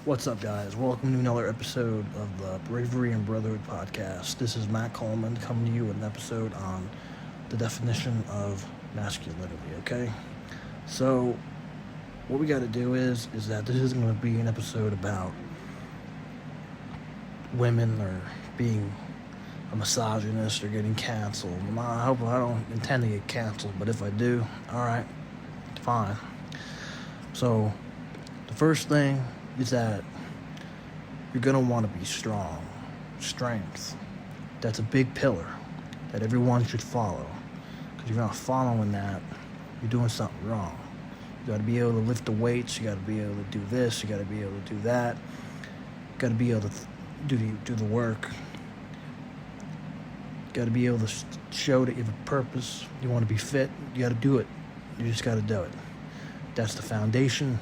What's up, guys? Welcome to another episode of the Bravery and Brotherhood podcast. This is Matt Coleman coming to you with an episode on the definition of masculinity, okay? So, what we got to do is that this isn't going to be an episode about women or being a misogynist or getting canceled. I hope I don't intend to get canceled, but if I do, alright, fine. So, the first thing is that you're going to want to be strong. Strength. That's a big pillar that everyone should follow. Because if you're not following that, you're doing something wrong. You got to be able to lift the weights. You got to be able to do this. You got to be able to do that. You got to be able to do the work. You got to be able to show that you have a purpose. You want to be fit. You got to do it. You just got to do it. That's the foundation.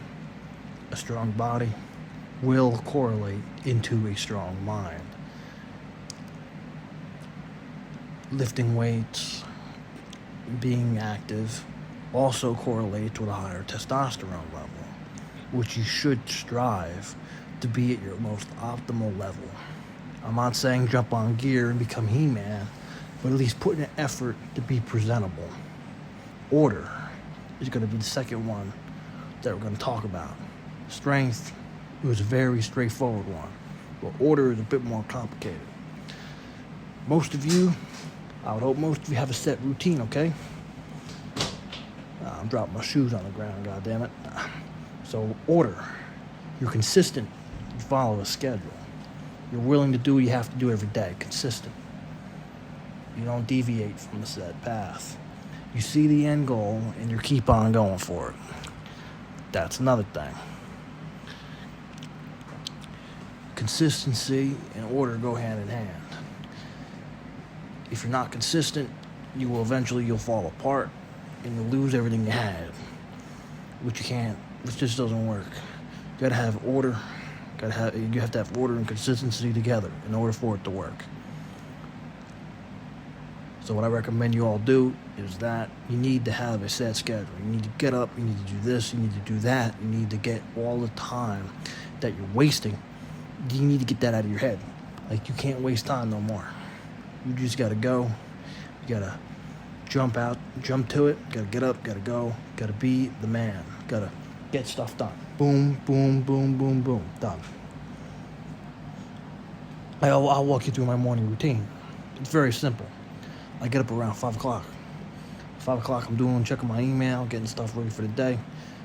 A strong body will correlate into a strong mind. Lifting weights, being active, also correlates with a higher testosterone level, which you should strive to be at your most optimal level. I'm not saying jump on gear and become He-Man, but at least put in an effort to be presentable. Order is going to be the second one that we're going to talk about. Strength was a very straightforward one, but order is a bit more complicated. I would hope most of you have a set routine, okay? I'm dropping my shoes on the ground, goddammit. So, order. You're consistent. You follow a schedule. You're willing to do what you have to do every day. Consistent. You don't deviate from the set path. You see the end goal, and you keep on going for it. That's another thing. Consistency and order go hand in hand. If you're not consistent, you'll fall apart and you'll lose everything you had, which just doesn't work. You gotta have order. You have to have order and consistency together in order for it to work. So what I recommend you all do is that you need to have a set schedule. You need to get up, you need to do this, you need to do that. You need to get all the time that you're wasting. You need to get that out of your head. Like, you can't waste time no more. You just gotta go. You gotta jump to it. You gotta get up, gotta go. You gotta be the man. You gotta get stuff done. Boom, boom, boom, boom, boom. Done. I'll walk you through my morning routine. It's very simple. I get up around 5 o'clock. 5 o'clock, I'm checking my email, getting stuff ready for the day.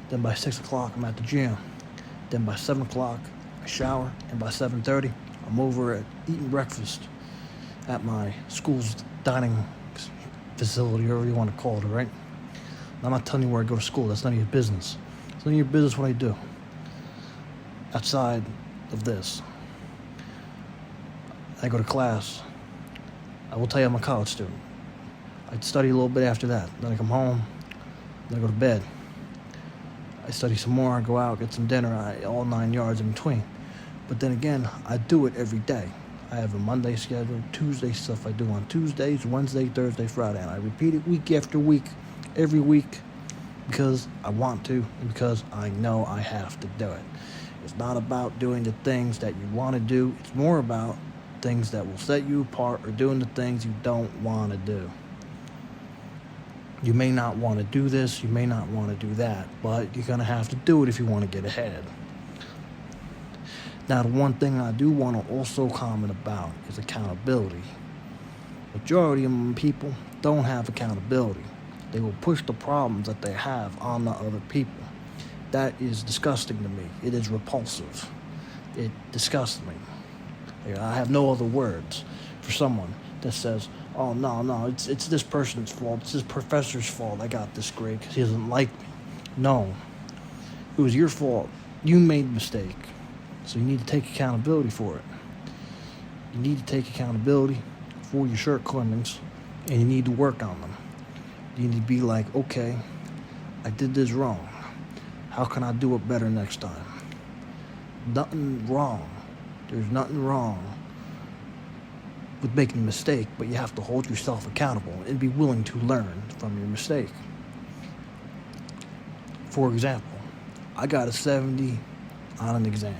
Then by 6 o'clock, I'm at the gym. Then by 7 o'clock, I shower. And by 7:30, I'm over at eating breakfast at my school's dining facility, or whatever you want to call it, right? I'm not telling you where I go to school. That's none of your business. It's none of your business what I do. Outside of this, I go to class. I will tell you I'm a college student. I study a little bit after that. Then I come home. Then I go to bed. I study some more. I go out, get some dinner, all 9 yards in between. But then again, I do it every day. I have a Monday schedule, Tuesday stuff I do on Tuesdays, Wednesday, Thursday, Friday. And I repeat it week after week, every week, because I want to and because I know I have to do it. It's not about doing the things that you want to do. It's more about things that will set you apart, or doing the things you don't want to do. You may not want to do this, you may not want to do that, but you're going to have to do it if you want to get ahead. Now, the one thing I do want to also comment about is accountability. Majority of people don't have accountability. They will push the problems that they have on the other people. That is disgusting to me. It is repulsive. It disgusts me. I have no other words for someone that says, oh, no, it's this person's fault. It's this professor's fault I got this grade because he doesn't like me. No, it was your fault. You made a mistake. So you need to take accountability for it. You need to take accountability for your shortcomings, and you need to work on them. You need to be like, okay, I did this wrong. How can I do it better next time? Nothing wrong. There's nothing wrong with making a mistake, but you have to hold yourself accountable and be willing to learn from your mistake. For example, I got a 70 on an exam.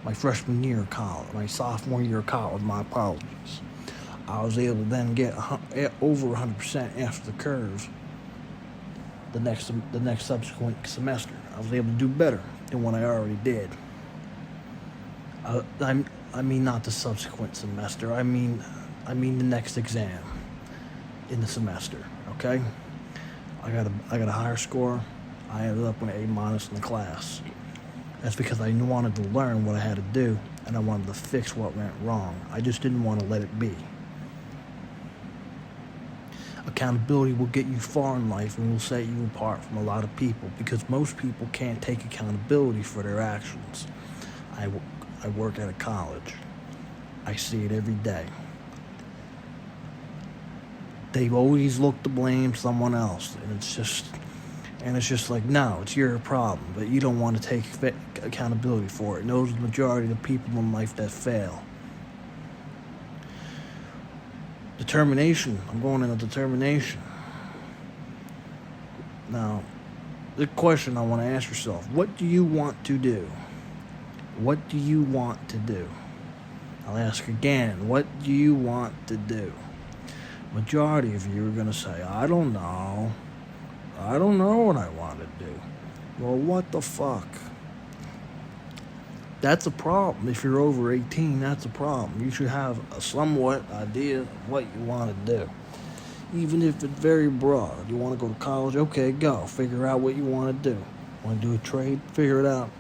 my freshman year of college, my sophomore year of college, my apologies. I was able to then get over 100% after the curve the next subsequent semester. I was able to do better than what I already did. I mean not the subsequent semester. I mean the next exam in the semester. Okay, I got a higher score. I ended up with an A- in the class. That's because I wanted to learn what I had to do, and I wanted to fix what went wrong. I just didn't want to let it be. Accountability will get you far in life and will set you apart from a lot of people, because most people can't take accountability for their actions. I work at a college. I see it every day. They always look to blame someone else, and it's just like, no, it's your problem, but you don't want to take accountability for it. And those are the majority of the people in life that fail. Determination. I'm going into determination. Now, the question I want to ask yourself, what do you want to do? What do you want to do? I'll ask again, what do you want to do? Majority of you are going to say, I don't know. I don't know what I want to do. Well, what the fuck? That's a problem. If you're over 18, that's a problem. You should have a somewhat idea of what you want to do. Even if it's very broad. You want to go to college? Okay, go. Figure out what you want to do. Want to do a trade? Figure it out.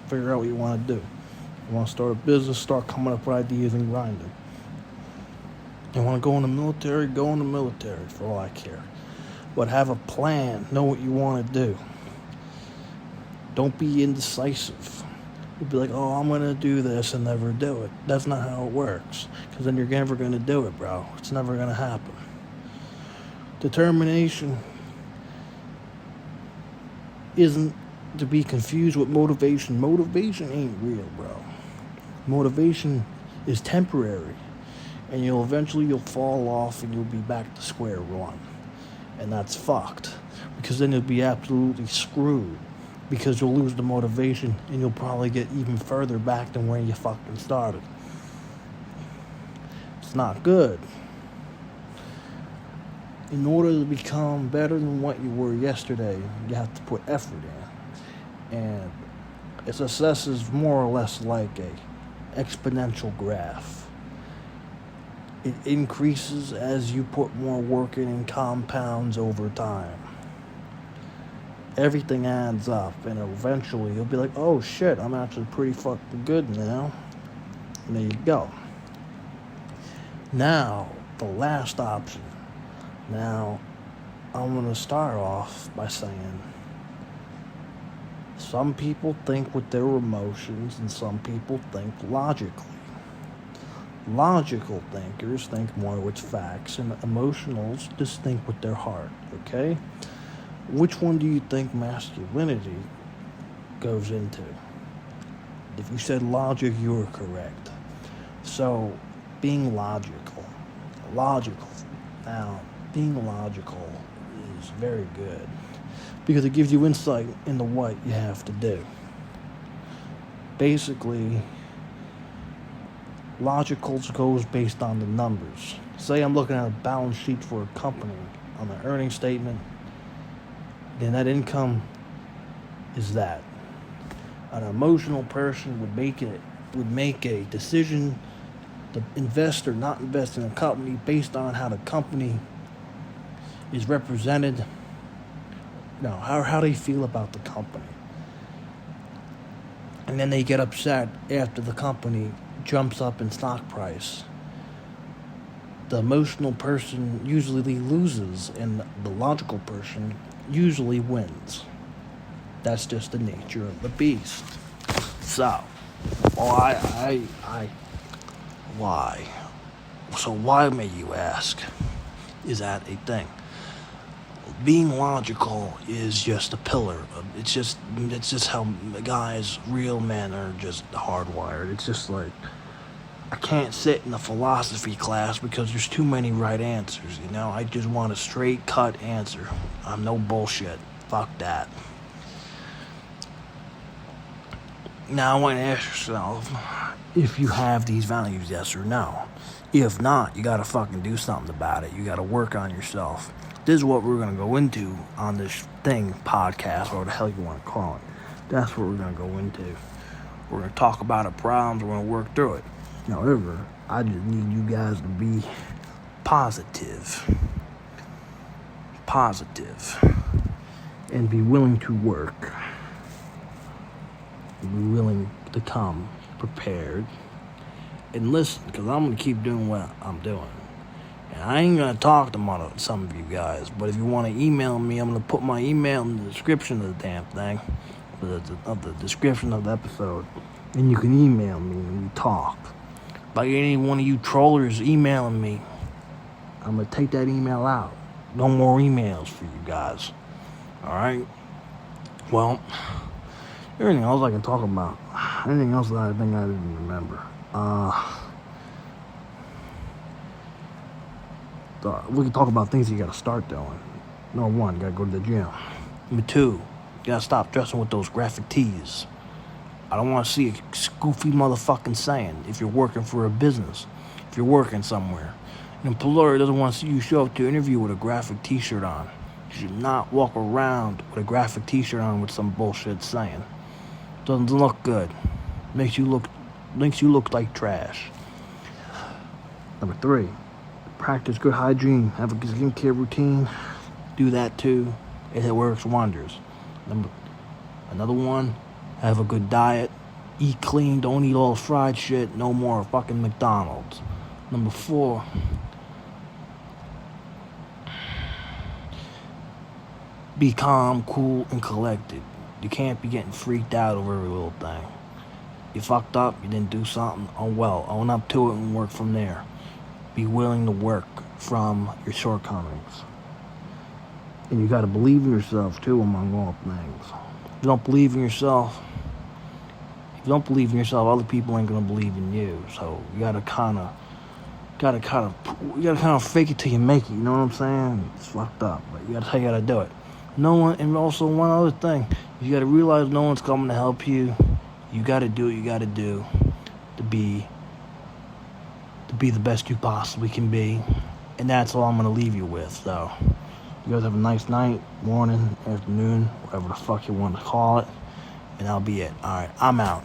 Figure out what you want to do. You want to start a business? Start coming up with ideas and grinding. You want to go in the military? Go in the military, for all I care. But have a plan. Know what you want to do. Don't be indecisive. You'll be like, oh, I'm going to do this and never do it. That's not how it works. Because then you're never going to do it, bro. It's never going to happen. Determination isn't to be confused with motivation. Motivation ain't real, bro. Motivation is temporary. And you'll fall off and you'll be back to square one. And that's fucked. Because then you'll be absolutely screwed. Because you'll lose the motivation and you'll probably get even further back than where you fucking started. It's not good. In order to become better than what you were yesterday, you have to put effort in. And it assesses more or less like a exponential graph. It increases as you put more work in and compounds over time. Everything adds up, and eventually you'll be like, oh shit, I'm actually pretty fucking good now. And there you go. Now, the last option. Now, I'm going to start off by saying, some people think with their emotions and some people think logically. Logical thinkers think more with facts, and emotionals just think with their heart, okay? Which one do you think masculinity goes into? If you said logic, you were correct. So, being logical. Now, being logical is very good because it gives you insight into what you have to do. Basically, logical goes based on the numbers. Say I'm looking at a balance sheet for a company on the earnings statement. Then that income is that. An emotional person would make a decision to invest or not invest in a company based on how the company is represented. How they feel about the company. And then they get upset after the company jumps up in stock price. The emotional person usually loses, and the logical person usually wins. That's just the nature of the beast. So, why? So why, may you ask, is that a thing? Being logical is just a pillar. It's just how guys, real men, are just hardwired. It's just like, I can't sit in a philosophy class because there's too many right answers, I just want a straight cut answer. I'm no bullshit. Fuck that. Now I want to ask yourself if you have these values, yes or no. If not, you gotta fucking do something about it. You gotta work on yourself. This is what we're gonna go into on this podcast, or what the hell you want to call it. That's what we're gonna go into. We're gonna talk about the problems. We're gonna work through it. However, I just need you guys to be positive, and be willing to work. Be willing to come prepared and listen, because I'm going to keep doing what I'm doing. And I ain't going to talk to some of you guys, but if you want to email me, I'm going to put my email in the description of the damn thing, of the description of the episode, and you can email me and we talk. Like any one of you trollers emailing me, I'm going to take that email out. No more emails for you guys. Alright? Well, everything else I can talk about. Anything else that I think I didn't remember. We can talk about things you gotta start doing. Number 1, you gotta go to the gym. Number 2, you gotta stop dressing with those graphic tees. I don't want to see a goofy motherfucking saying if you're working for a business, if you're working somewhere. An employer doesn't want to see you show up to an interview with a graphic t-shirt on. You should not walk around with a graphic t-shirt on with some bullshit saying. Doesn't look good. Makes you look like trash. Number 3, practice good hygiene. Have a skincare routine. Do that too. It works wonders. Another one, have a good diet. Eat clean. Don't eat all fried shit. No more fucking McDonald's. Number 4, be calm, cool, and collected. You can't be getting freaked out over every little thing. You fucked up, you didn't do something, oh well, own up to it and work from there. Be willing to work from your shortcomings. And you gotta believe in yourself too, among all things. If you don't believe in yourself, other people ain't gonna believe in you. So you gotta kind of fake it till you make it, you know what I'm saying? It's fucked up, but you gotta do it. No one, and also one other thing, you gotta realize no one's coming to help you. You gotta do what you gotta do to be the best you possibly can be. And that's all I'm gonna leave you with. So you guys have a nice night, morning, afternoon, whatever the fuck you want to call it. And that'll be it. Alright, I'm out.